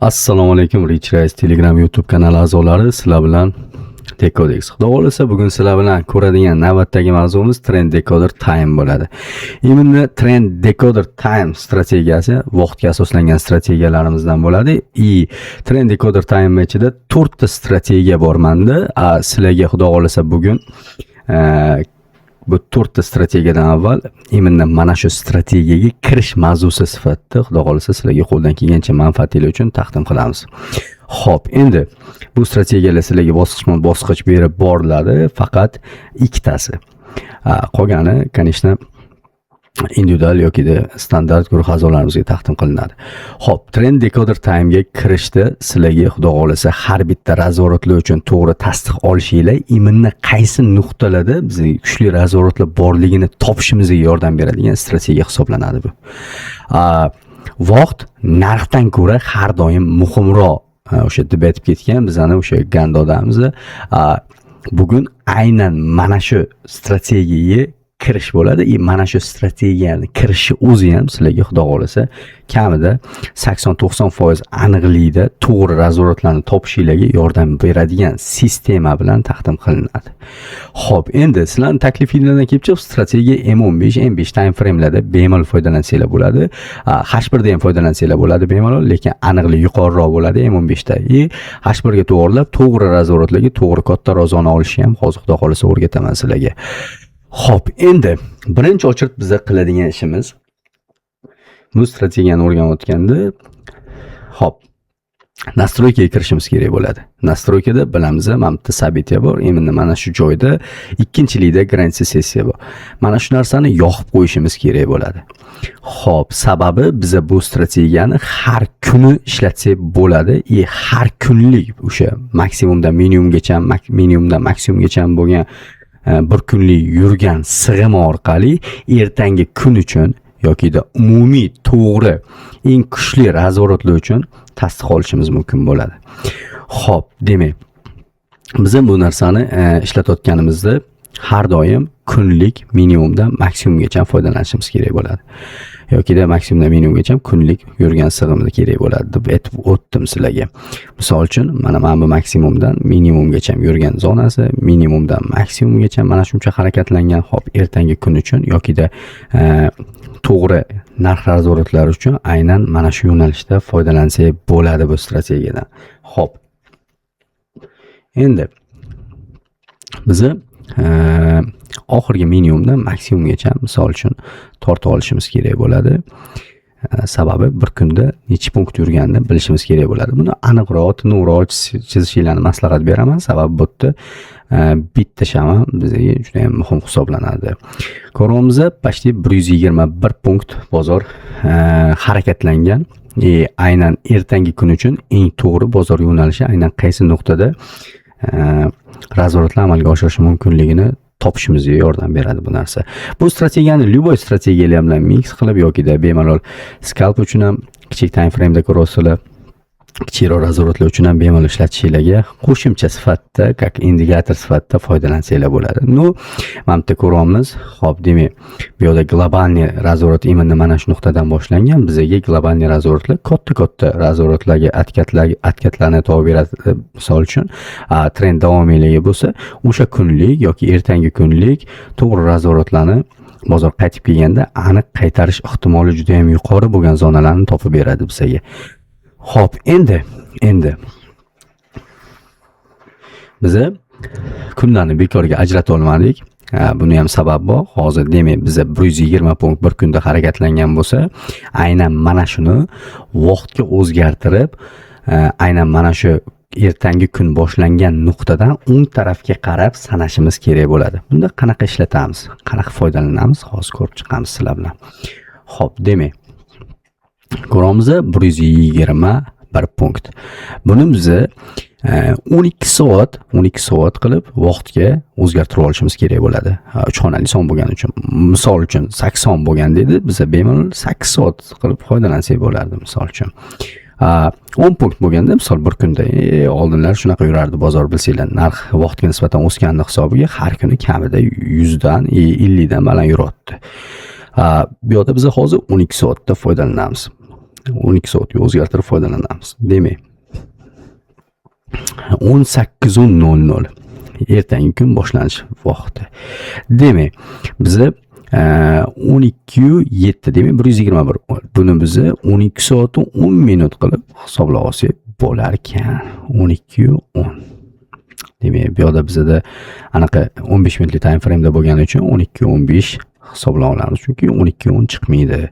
Assalomu alaykum, Rich Rice Telegram YouTube kanali a'zolari, sizlar bilan Decodex. Xudo xolasa bugun sizlar bilan ko'radigan navbatdagi mavzumiz Trend Decoder Time bo'ladi. Именно Trend Decoder Time strategiyasi vaqtga asoslangan strategiyalarimizdan bo'ladi. Trend Decoder Time ichida 4 ta strategiya bor menda. Sizlarga xudo xolasa bugun bu 4 ta strategiyadan avval именно mana shu strategiyaga kirish mavzusi sifatida xudo xolasa sizlarga qo'ldan kelgancha manfaatingiz uchun taqdim qilamiz. Xo'p, endi bu strategiyalar sizlarga bosqichma-bosqich berib boriladi, faqat ikkitasi. Qolgani, конечно, individual yoki standart guruh a'zolarimizga taqdim qilinadi. Xo'p, Trend Decoder Time'ga kirishda sizlarga xudo xolasa har bitta razvoratlar uchun to'g'ri tasdiq olishinglar именно qaysi nuqtalarda bizga kuchli razvoratlar borligini topishimizga yordam beradigan strategiya hisoblanadi bu. Vaqt narxdan ko'ra har doim muhimroq. O'sha deb aytib ketgan bizani o'sha gandodamiz. Bugun aynan mana shu strategiyaga kirish bo'ladi. Mana shu strategiyani kirishi o'zi ham sizlarga xudo xolasa kamida 80-90% aniqlikda to'g'ri razvoratlarni topishinglarga yordam beradigan sistema bilan taqdim qilinadi. Xo'p, endi sizlarning taklifingizdan kelib chiqib strategiya M15, M5 time framelarda bemalol foydalansanglar bo'ladi. H1 da ham foydalansanglar bo'ladi bemalol, lekin aniqlik yuqoriroq bo'ladi M15 da. H1 ga to'g'rilab, to'g'ri razvoratlarga to'g'ri katta rozoni olishni ham hozir xudo xolasa o'rgataman sizlarga. Xo'p, endi birinchi ochiq biza qiladigan ishimiz bu strategiyani o'rganib o'tganda, xo'p, nastroykaga kirishimiz kerak bo'ladi. Nastroykada bilamiz, mana bitta sabitiya bor. Endi mana shu joyda ikkinchilikda garantiya sessiya bor. Mana shu narsani yoqib qo'yishimiz kerak bo'ladi. Xo'p, sababi biza bu strategiyani har kuni ishlatsak bo'ladi. Har kunlik o'sha maksimumdan minimumgacha, minimumdan maksimumgacha bo'lgan bir kunlik yurgan sig'im orqali ertangi kun uchun yoki umumiy to'g'ri eng kuchli razvoratlar uchun tasdiq olishimiz mumkin bo'ladi. Xo'p, demak, biz bu narsani ishlatayotganimizda har doim kunlik minimumdan maksimumgacha foydalanishimiz kerak bo'ladi. Yoki maksimumdan minimumgacha kunlik yurgan sig'imda kerak bo'ladi deb aytib o'tdim sizlarga. Misol uchun, mana bu maksimumdan minimumgacha yurgan zonasi, minimumdan maksimumgacha mana shuncha harakatlangan. Xo'p, ertangi kun uchun yoki to'g'ri narx razvoratlari uchun aynan mana shu yo'nalishda foydalansak bo'ladi bu strategiyadan. Xo'p. Endi biz oxirgi minimumdan maksimumgacha misol uchun tortib olishimiz kerak bo'ladi. Sababi bir kunda necha punkt yurganini bilishimiz kerak bo'ladi. Buni aniqroq, nuroq chizishinglarni maslahat beraman. Sababi bu yerda bitta shama bizga juda ham muhim hisoblanadi. Ko'ramiz, почти 121 punkt bozor harakatlangan. Aynan ertangi kun uchun eng to'g'ri bozor yo'nalishi aynan qaysi nuqtada razvoratlar amalga oshirish mumkinligini topishimizga yordam beradi bu narsa. Bu strategiyani любой strategiyalar bilan mix qilib yoki bemalol scalp uchun ham kichik time frame da ko'rasizlar, kichikroq razvoratlar uchun ham bemalol ishlatishinglarga qo'shimcha sifatida, как indikator sifatida foydalansanglar bo'ladi. Mana bitta ko'ramiz. Xo'p, demak, bu yerda globalniy razvorat imенно mana shu nuqtadan boshlangan. Bizga globalniy razvoratlar katta razvoratlarga atkatlarni topib beradi. Misol uchun, trend davomiyligi bo'lsa, o'sha kunlik yoki ertangi kunlik to'g'ri razvoratlarni bozor qaytib kelganda aniq qaytarish ehtimoli juda ham yuqori bo'lgan zonalarni topib beradi bizga. Xo'p, endi biz kunlarni bekorga ajrata olmadik. Buni ham sabab bor. Hozir demak, biz 120 punkt bir kunda harakatlangan bo'lsa, aynan mana shuni vaqtga o'zgartirib, aynan mana shu ertangi kun boshlangan nuqtadan o'ng tarafga qarab sanashimiz kerak bo'ladi. Bunda qanaqa ishlatamiz, qanaqa foydalanamiz, hozir ko'rib chiqamiz sizlar bilan. Xo'p, demak, ko'ramiz 121 punkt. Buni biz 12 soat qilib vaqtga o'zgartirib olishimiz kerak bo'ladi. 3 xonali son bo'lgani uchun. Misol uchun 80 bo'lgan dedi, biz bemalol 8 soat qilib foydalansak bo'lardi misol uchun. 10 punkt bo'lganda misol bir kunda oldinlar shunaqa yurardi bozor bilsanglar, narx vaqtga nisbatan o'sganini hisobiga har kuni kamida 100 dan 50 dan baland yuribdi. Bu yerda biz hozir 12 soatda foydalanamiz. 12 soatga o'zgartirib foydalanamiz. Demak, 18:00 ertangi kun boshlanish vaqti. Demak, biza 12:07 demak 121. Buni biza 12 soat 10 minut qilib hisoblab olsak bo'lar ekan. 12:10. Demak, bu yerda bizda anaqa 15 minutlik time frame da bo'lgani uchun 12:15 hisoblab olamiz. Chunki 12:10 chiqmaydi.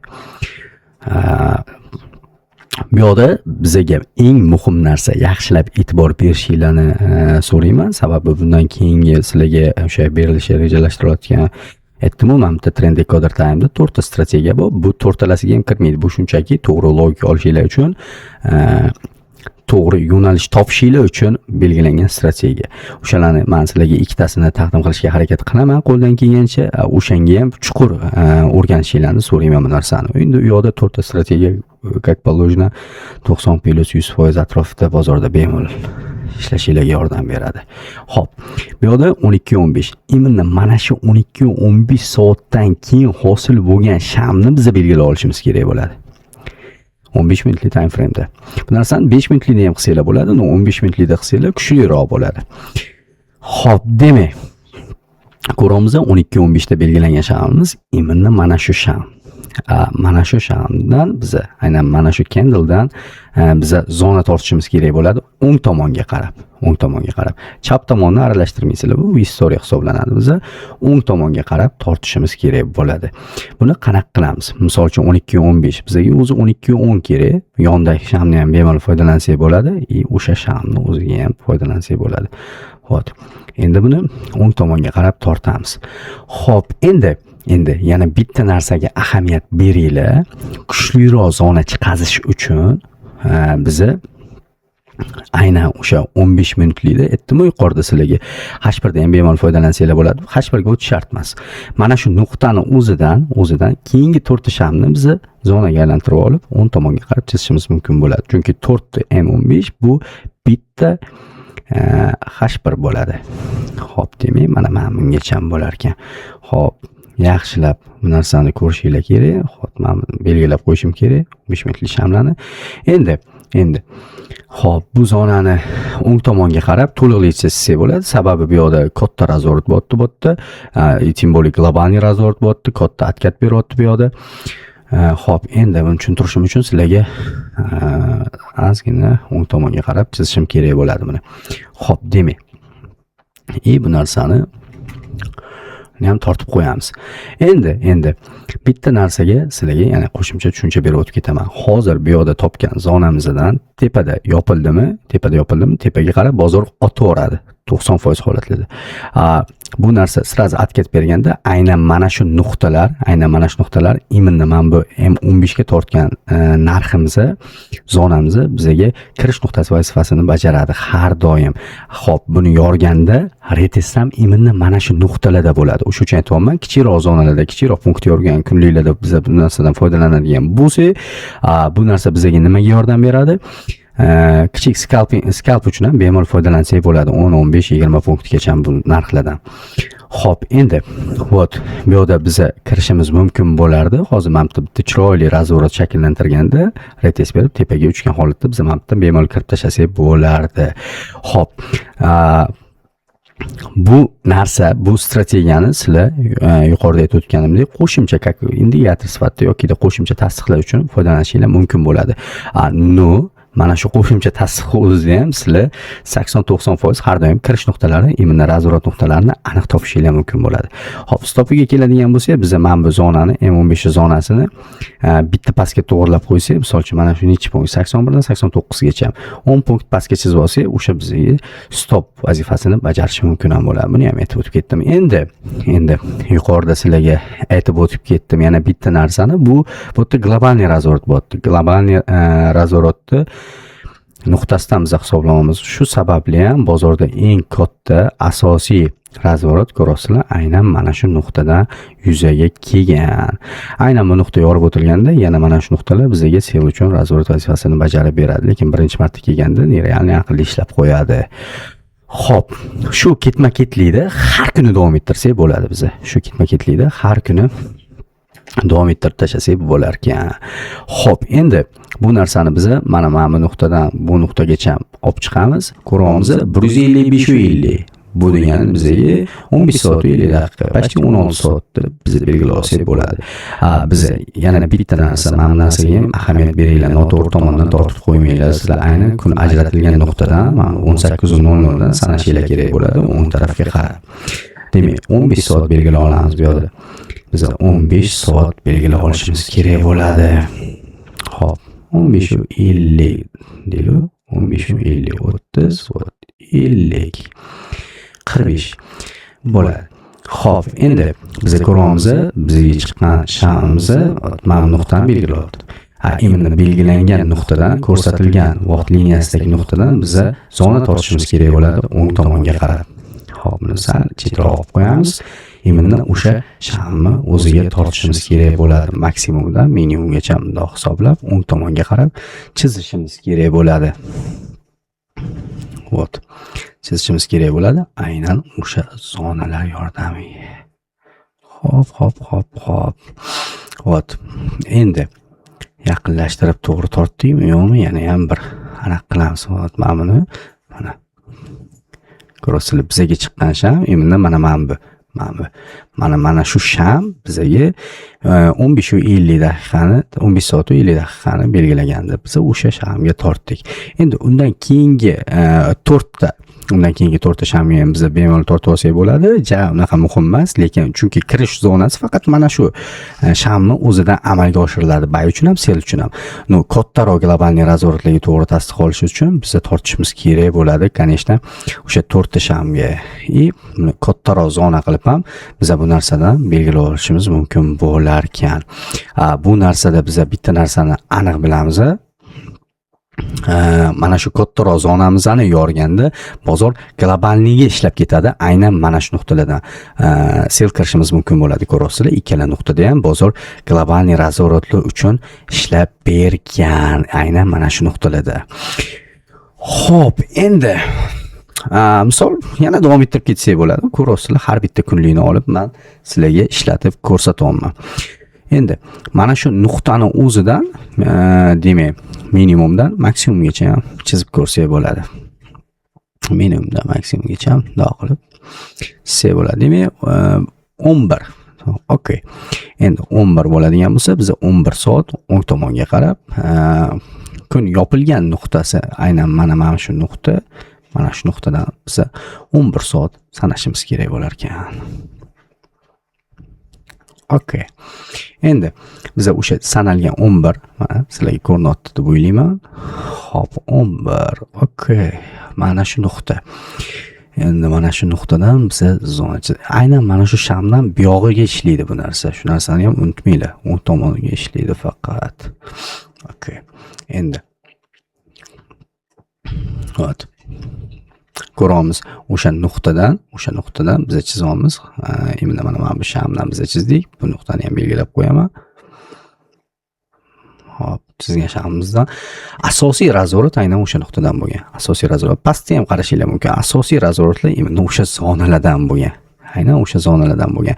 Bu yerda bizga eng muhim narsa yaxshilab e'tibor berishinglarni so'rayman. Sababi bundan keyingi sizlarga o'sha berilishi rejalashtirilayotgan aytdim-ku, mana bitta trend decoder time'da 4 ta strategiya bor. Bu 4 talasiga ham kirmaydi. Bu shunchaki to'g'ri logika olishinglar uchun, to'g'ri yo'nalish topishinglar uchun belgilangan strategiya. O'shalarni men sizlarga ikkitasini taqdim qilishga harakat qilaman qo'ldan kelgancha. O'shanga ham chuqur o'rganishinglarni so'rayman bu narsani. Endi u yoqda 4 ta strategiya как положено 90+100% atrofida bozorda bemalol ishlashinglarga yordam beradi. Xo'p, bu yoqda 12:15. Imminni mana shu 12:15 soatdan keyin hosil bo'lgan shamni biz belgilab olishimiz kerak bo'ladi. 15 minutlik time frame da. Bu narsani 5 minutlikda ham qilsanglar bo'ladi, 15 minutlikda qilsanglar kuchliroq bo'ladi. Xo'p, demak, ko'ramiz 12:15 da belgilangan shamimiz imminni mana shu sham. Mana shu shamdan biza, aynan mana shu candledan biza zona tortishimiz kerak bo'ladi o'ng tomonga qarab. O'ng tomonga qarab. Chap tomonni aralashtirmaysizlar. Bu historiya hisoblanadi. Biza o'ng tomonga qarab tortishimiz kerak bo'ladi. Buni qanaqa qilamiz? Misol uchun 12:15 bizga o'zi 12:10 kerak. Yondagi shamni ham bemalol foydalansak bo'ladi. O'sha shamni o'ziga ham foydalansak bo'ladi. Xo'p. Endi buni o'ng tomonga qarab tortamiz. Xo'p, endi yana bitta narsaga ahamiyat beringlar. Kuchliroq zona chiqazish uchun biza aynan o'sha 15 minutlikda aytdim-ku yuqorida sizlarga H1 dan ham bemalol foydalansanglar bo'ladi. H1 ga o'tish shart emas. Mana shu nuqtani o'zidan keyingi 4 ta shamni biz zonaga aylantirib olib, o'ng tomonga qarab chizishimiz mumkin bo'ladi. Chunki 4 ta M15 bu bitta H1 bo'ladi. Xo'p, demak, mana bungacha bo'lar ekan. Xo'p, yaxshilab bu narsani ko'rishinglar kerak. Xo'p, men belgilab qo'yishim kerak 15 minutlik shamlarni. Endi xo'p, bu zonani o'ng tomonga qarab to'liqlicha chizsak bo'ladi. Sababi bu yoqda katta razvorot bo'pti bu yerda. Tim bo'li globalniy razvorot bo'pti, katta atkat beryapti bu yoqda. Xo'p, endi buni tushuntirishim uchun sizlarga ozgina o'ng tomonga qarab chizishim kerak bo'ladi buni. Xo'p, demak, bu narsani ham tortib qo'yamiz. Endi bitta narsaga sizlarga yana qo'shimcha tushuncha berib o'tib ketaman. Hozir bu yoqda topgan zonamizdan tepada yopildimi? Tepaga qarab bozor otaveradi 90% holatlarda. Bu narsa sraz atkat berganda aynan mana shu nuqtalar imminni men bu M15 ga tortgan narximizni, zonamizni bizga kirish nuqtasi vazifasini bajaradi har doim. Xo'p, buni yorganda retest ham imminni mana shu nuqtalarda bo'ladi. O'sha uchun aytayapman, kichikroq zonalarda, kichikroq punkt yorgan kunliklarda biz bu narsadan foydalanadigan bo'lsak, bu narsa bizga nimaga yordam beradi? Kichik scalp uchun ham bemalol foydalansak bo'ladi. 10, 15, 20 punktgacha bu narxlardan. Xo'p, endi bu yoqda biz kirishimiz mumkin bo'lardi. Hozir men bitta chiroyli razvorot shakllantirganda retest berib tepaga uchgan holatda biz men bitta bemalol kirib tashlasak bo'lardi. Xo'p, bu narsa, bu strategiyani sizlar yuqorida aytib o'tganimdek qo'shimcha indikator sifatida yoki qo'shimcha tasdiqlar uchun foydalanishinglar mumkin bo'ladi. Mana shu qo'shimcha tasdiq o'zida ham sizlar 80-90% har doim kirish nuqtalari, imminni razvorot nuqtalarini aniq topishinglar mumkin bo'ladi. Xo'p, stopiga keladigan bo'lsak, biz mana bu zonani M15 zonasini bitta pastga to'g'rilab qo'ysak, misol uchun mana shu necha punkt 81 dan 89 gacha 10 punkt pastga chizib olsak, o'sha bizga stop vazifasini bajarishi mumkin ham bo'ladi. Buni ham aytib o'tib ketdim. Endi yuqorida sizlarga aytib o'tib ketdim yana bitta narsani, bu yerda globalniy razvorot bo'pti. Globalniy razvorotni nuqtasidan biz hisoblamamiz. Shu sababli ham bozorda eng katta asosiy razvorot ko'rasizlar, aynan mana shu nuqtadan yuzaga kelgan. Aynan bu nuqta yorib o'tilganda yana mana shu nuqtalar bizga sell uchun razvorot vazifasini bajarib beradi, lekin birinchi marta kelganda nerealniy aqlli ishlab qo'yadi. Xo'p, shu ketma-ketlikda har kuni davom ettirsak bo'ladi biza. Shu ketma-ketlikda har kuni davom ettirib tashlasak bo'lar ekan. Xo'p, endi bu narsani biz mana bu nuqtadan bu nuqtagacha olib chiqamiz. Ko'ramiz 155 bu degani bizga 15 soat 50 daqiqa, почти 16 soat deb biz belgilab olsak bo'ladi. Biz yana bitta narsa, mana bu narsaga ham ahamiyat beringlar, noto'g'ri tomondan tortib qo'ymanglar. Sizlar aynan kun ajratilgan nuqtadan, mana 18:00 dan sanashinglar kerak bo'ladi, o'ng tarafga qarab. Demak, 15 soat belgilab olamiz bu yerda. Biz 15 soat belgilab olishimiz kerak bo'ladi. Xo'p, 15:50 deylik. 15:50 30 50 45 bo'ladi. Xo'p, endi biz ko'ramiz, bizga chiqqan shamimiz mana bu nuqtani belgilayapti. Imni belgilangan nuqtadan, ko'rsatilgan vaqt liniyasidagi nuqtadan biz zona tortishimiz kerak bo'ladi o'ng tomonga qarab. Xo'p, buni sal chetroq olib qo'yamiz. Imni o'sha shamni o'ziga tortishimiz kerak bo'ladi. Maksimumdan minimumgacha bundoq hisoblab o'ng tomonga qarab chizishimiz kerak bo'ladi. Vot. Chizishimiz kerak bo'ladi. Aynan o'sha zonalar yordamiga. Hop. Vot. Endi yaqinlashtirib to'g'ri tortdikmi yo'qmi? Yana ham bir aniq qilamiz. Vot, mana buni mana ko'rasizlar, bizga chiqqan sham endi mana shu sham bizga 15:50 daqiqani, 15 soat 50 daqiqani belgilaganda biz o'sha shamga tortdik. Endi undan keyingi 4ta shamga ham biz bemalol tortib olsak bo'ladi. Unaqa muhim emas, lekin chunki kirish zonasi faqat mana shu shamni o'zidan amalga oshiriladi. Bay uchun ham, sel uchun ham. Kattaroq globalniy razvorotlarga to'g'ri tasdiq olish uchun biz tortishimiz kerak bo'ladi. Конечно, o'sha 4ta shamga kattaroq zona qilib ham biz bu narsadan belgilab olishimiz mumkin bo'lar ekan. Bu narsada biz bitta narsani aniq bilamiz. Mana shu kattaroq zonamizni yorganda bozor globalniga ishlab ketadi. Aynan mana shu nuqtalardan sel kirishimiz mumkin bo'ladi. Ko'rasizlar, ikkala nuqtada ham bozor globalniy razvorotlar uchun ishlab bergan. Aynan mana shu nuqtalarda. Xo'p, endi misol yana davom ettirib ketsak bo'ladi. Ko'rasizlar, har bitta kunlikni olib men sizlarga ishlatib ko'rsatyapman. Endi mana shu nuqtani o'zidan demak minimumdan maksimumgacha ham chizib ko'rsak bo'ladi. Minimumdan maksimumgacha ham qilib chizsak bo'ladi. Demak 11. Okey. Endi 11 bo'ladigan bo'lsa, biz 11 soat o'ng tomonga qarab kun yopilgan nuqtasi aynan mana shu nuqta. Mana shu nuqtadan biz 11 soat sanashimiz kerak bo'lar ekan. Okey. Endi biz o'sha sanalgan 11 mana sizlarga ko'rinyapti deb o'ylayman. Xo'p, 11. Okey. Mana shu nuqta. Endi mana shu nuqtadan biz zonachi aynan mana shu shamdan buyog'iga ishlaydi bu narsa. Shu narsani ham unutmanglar. O'ng tomoniga ishlaydi faqat. Okey. Endi hop. Ko'ramiz, o'sha nuqtadan biz chizamiz. Endi mana bu shamdan biz chizdik. Bu nuqtani ham belgilab qo'yaman. Hop, chizgan shamimizdan asosiy razvorot aynan o'sha nuqtadan bo'lgan. Asosiy razvorot pastda ham qarashinglar mumkin. Asosiy razvorotlar endi o'sha zonalardan bo'lgan. Aynan o'sha zonalardan bo'lgan.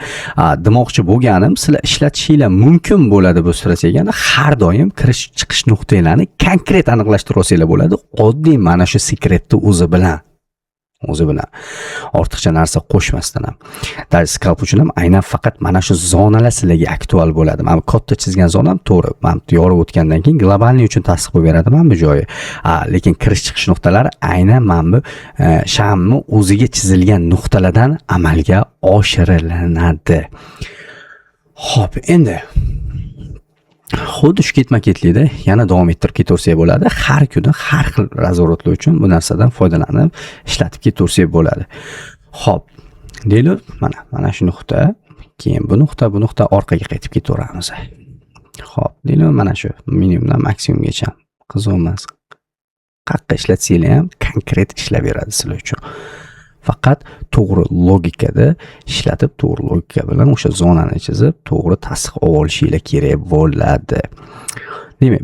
Demoqchi bo'lganim, sizlar ishlatishinglar mumkin bo'ladi bu strategiyani. Har doim kirish chiqish nuqtalarini konkret aniqlashtirib olsanglar bo'ladi. Oddiy mana shu sekretni o'zi bilan ortiqcha narsa qo'shmasdan ham. Skalp uchun ham aynan faqat mana shu zonalar sizlarga aktual bo'ladi. Mana katta chizgan zonam to'g'ri. Mana yorib o'tgandan keyin globalniy uchun tasdiq bo'lib beradi mana bu joyi. Lekin kirish chiqish nuqtalari aynan mana bu shamni o'ziga chizilgan nuqtalardan amalga oshiriladi. Xo'p, endi xuddi shu ketma-ketlikda yana davom ettirib ketaversak bo'ladi. Har kuni har xil razvorotlar uchun bu narsadan foydalanib ishlatib ketaversak bo'ladi. Xo'p, deylik, mana shu nuqta, keyin bu nuqta orqaga qaytib ketaveramiz. Xo'p, deylik, mana shu minimumdan maksimumgacha qiziq emas. Qayerda ishlatsanglar ham konkret ishlab beradi sizlar uchun. Faqat to'g'ri logikada ishlatib, to'g'ri logika bilan o'sha zonani chizib, to'g'ri tasdiq olishinglar kerak bo'ladi. Demak,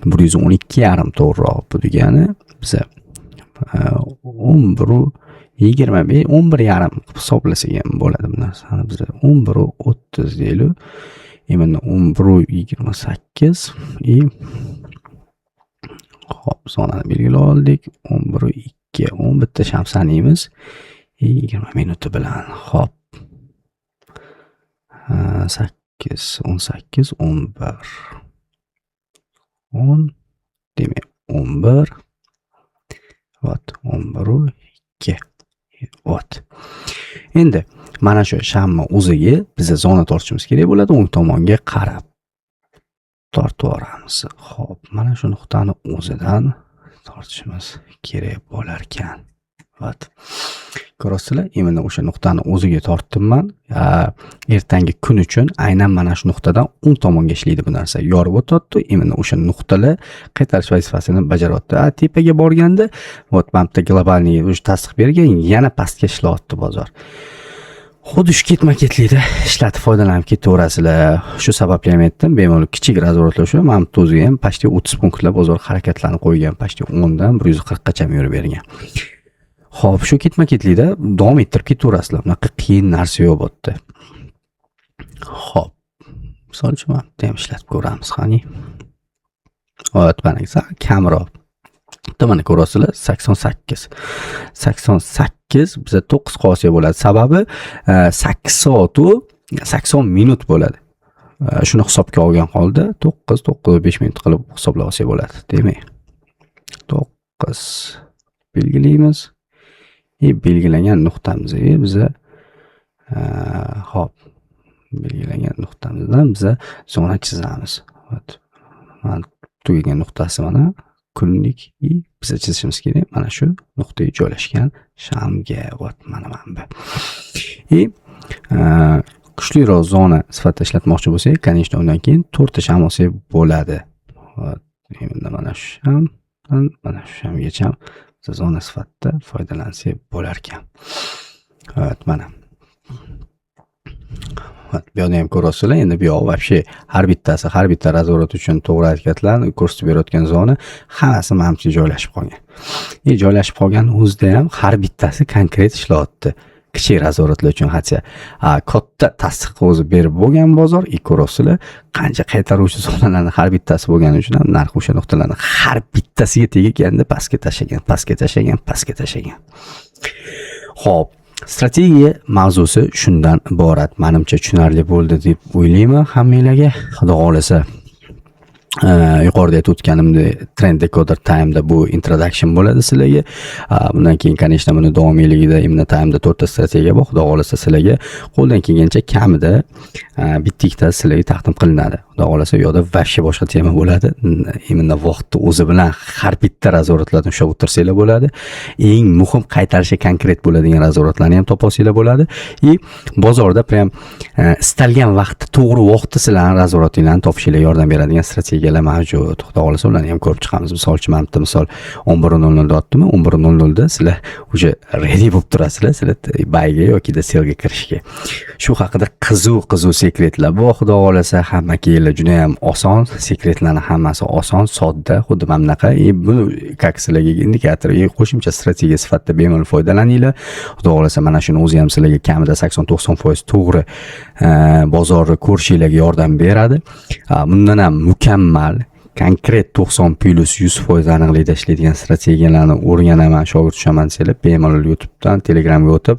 112 yarim to'g'riroq bu degani biz 11 25 11,5 hisoblasak ham bo'ladi bu narsani. Biz 11:30 deylik. Mana 11:28 hop, sonani belgilab oldik. 11:02 10 bitta sham sanaymiz. 20 minuti bilan hop. 8 18 11 10 demak 11 vat 11:02 vat. Endi mana shu shamni o'ziga biz zona tortishimiz kerak bo'ladi. O'ng tomonga qarab tortib yuboramiz. Hop, mana shu nuqtani o'zidan tortishimiz kerak bo'lar ekan. Vat. Ko'rasizlar, mana o'sha nuqtani o'ziga tortdimman. Ertangi kun uchun aynan mana shu nuqtadan o'ng tomonga ishlaydi bu narsa. Yorib o'tadi. Mana o'sha nuqtalar qaytarish vazifasini bajaryapti. Tepaga borganda, vat mana globalniy o'sha tasdiq bergan, yana pastga ishlayapti bozor. Xuddi shu ketma-ketlikda ishlatib foydalanib ketaverasizlar. Shu sababli ham aytdim, bemalol kichik razvorotlar shu. Mana bu o'ziga ham pashti 30 punktlar bozor harakatlanib qo'ygan, pashti 10 dan 140 gacha yurib bergan. Xo'p, shu ketma-ketlikda davom ettirib ketaverasizlar. Bunaqa qiyin narsa yo'q bu yerda. Xo'p. Misol uchun ham ishlatib ko'ramiz, qani. Hop, mana kamroq. Mana ko'rasizlar, 88. 88 bizda 9 qosiya bo'ladi. Sababi 8 soat u 80 minut bo'ladi. Shuni hisobga olgan holda 9-9.5 minut qilib hisoblab olsak bo'ladi. Demak, 9 belgilaymiz. Belgilangan nuqtamizga biza hop, belgilangan nuqtamizdan biza zona chizamiz. Mana tugagan nuqtasi mana kunlik biza chizishimiz kerak. Mana shu nuqtaga joylashgan shamga mana bu. Kuchliroq zona sifatida ishlatmoqchi bo'lsak, конечно, undan keyin 4 ta sham olsak bo'ladi. Endi mana shu sham, mana shu shamgacha zona sifatida foydalansak bo'lar ekan. Mana. Bu yerda ham ko'rasizlar, endi bu yoq вообще har bitta razvorat uchun to'g'ri harakatlarni ko'rsatib berayotgan zona hammasi manimcha joylashib qolgan. Joylashib qolgan o'zida ham har bittasi konkret ishlayapti. Kichik razvoratlar uchun hatcha katta tasdiqni o'zi berib bo'lgan bozor, ko'rasizlar, qancha qaytaruvchi zonalarning har bittasi bo'lgani uchun ham narx o'sha nuqtalarni har bittasiga tegganda pastga tashlagan. Xo'p, strategiya mavzusi shundan iborat. Menimcha tushunarli bo'ldi deb o'ylayman hammanglarga. Xudo xolasa yuqorida aytib o'tganimdek Trend Decoder Time'da bu introduction bo'ladi sizlarga. Bundan keyin конечно buni davomiyligida imna Time'da 4 ta strategiya bor. Xudo xolasa sizlarga qo'ldan kelgancha kamida bitta sizlarga taqdim qilinadi. Xudo xolasa u yoqda vashcha boshqa tema bo'ladi. Imna vaqtni o'zi bilan har bitta razvoratlarni ushlab o'tirsanglar bo'ladi. Eng muhim qaytarishi konkret bo'ladigan razvoratlarni ham topasizlar bo'ladi. Bozorda prям istalgan vaqtda to'g'ri vaqtda sizlarning razvoratinglarni topishingizga yordam beradigan strategiyalar mavjud. Xudo xolasa ularni ham ko'rib chiqamiz. Misol uchun mana misol 11:00 da otdimi? 11:00 da sizlar o'sha ready bo'lib turasizlar, sizlar buyga yoki sellga kirishga. Shu haqida qiziq sekretlar bor. Xudo xolasa hamma keyinlar juda ham oson, sekretlarning hammasi oson, sodda, xuddi mana bunaqa. Buni как sizlarga indikator, qo'shimcha strategiya sifatida bemalol foydalaninglar. Xudo xolasa mana shuni o'zi ham sizlarga kamida 80-90% to'g'ri bozorni ko'rishingizga yordam beradi. Bundan ham mukammal konkret 90+100% aniqlikda ishlaydigan strategiyalarni o'rganaman, shogird tushaman desanglar, bemalol YouTubedan Telegramga o'tib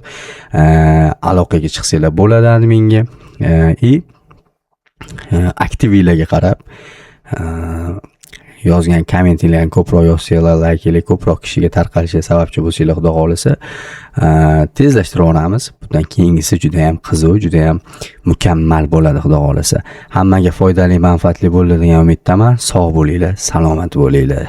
aloqaga chiqsanglar bo'ladi adminga. Aktivlarga qarab yozgan kommentinglarni ko'proq yozsanglar, layklar ko'proq kishiga tarqalishiga sababchi bo'lsanglar, xudo xolasa tezlashtiraveramiz. Bundan keyingisi juda ham qiziq, juda ham mukammal bo'ladi, xudo xolasa. Hammaga foydali, manfaatli bo'ladi degan umiddaman. Sog' bo'linglar, salomat bo'linglar.